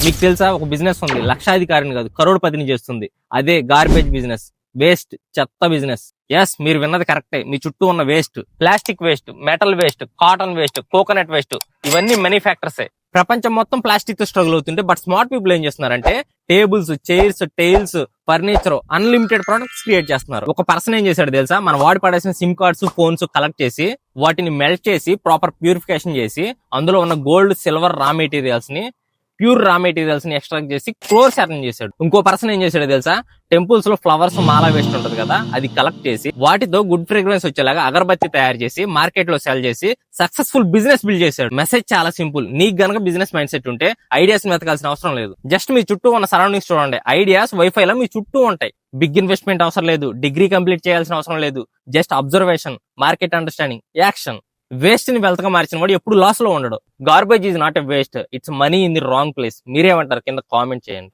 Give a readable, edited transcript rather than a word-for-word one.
మీకు తెలుసా ఒక బిజినెస్ ఉంది, లక్షాధికారిని కాదు కరోడ్పతిని చేస్తుంది. అదే గార్బేజ్ బిజినెస్, వేస్ట్, చెత్త బిజినెస్. ఎస్, మీరు విన్నది కరెక్టే. మీ చుట్టూ ఉన్న waste, plastic waste, metal waste, cotton waste, coconut waste, ఇవన్నీ మ్యానుఫ్యాక్చర్సే. ప్రపంచం మొత్తం ప్లాస్టిక్ తో స్ట్రగుల్ అవుతుంటే బట్ స్మార్ట్ పీపుల్ ఏం చేస్తున్నారంటే tables, chairs, tiles, furniture, unlimited products create చేస్తున్నారు. ఒక పర్సన్ ఏం చేశాడు తెలుసా, మన వాడి పడేసిన సిమ్ కార్డ్స్, ఫోన్స్ కలెక్ట్ చేసి వాటిని మెల్ట్ చేసి ప్రాపర్ ప్యూరిఫికేషన్ చేసి అందులో ఉన్న గోల్డ్, సిల్వర్ రా మెటీరియల్స్ ని, ప్యూర్ రా మెటీరియల్స్ ని ఎక్స్ట్రాక్ట్ చేసి క్రోర్స్ ఎర్న్ చేశాడు. ఇంకో పర్సన్ ఏం చేశాడు తెలుసా, టెంపుల్స్ లో ఫ్లవర్స్, మాలా వేస్ట్ ఉంటది కదా, అది కలెక్ట్ చేసి వాటితో గుడ్ ఫ్రేగ్రెన్స్ వచ్చేలాగా అగరబత్తి తయారు చేసి మార్కెట్ లో సెల్ చేసి సక్సెస్ఫుల్ బిజినెస్ బిల్డ్ చేశాడు. మెసేజ్ చాలా సింపుల్. నీకు గనక బిజినెస్ మైండ్ సెట్ ఉంటే ఐడియాస్ వెతకాల్సిన అవసరం లేదు. జస్ట్ మీ చుట్టూ ఉన్న సరౌండింగ్స్ చూడండి. ఐడియాస్ వైఫై లో మీ చుట్టూ ఉంటాయి. బిగ్ ఇన్వెస్ట్మెంట్ అవసరం లేదు, డిగ్రీ కంప్లీట్ చేయాల్సిన అవసరం లేదు. Just observation, market understanding, action. Waste ని వెల్త్ గా మార్చిన వాడు ఎప్పుడు లాస్ లో ఉండడు. Garbage is not a waste, it's money in the wrong place. మీరేమంటారు కింద కామెంట్ చేయండి.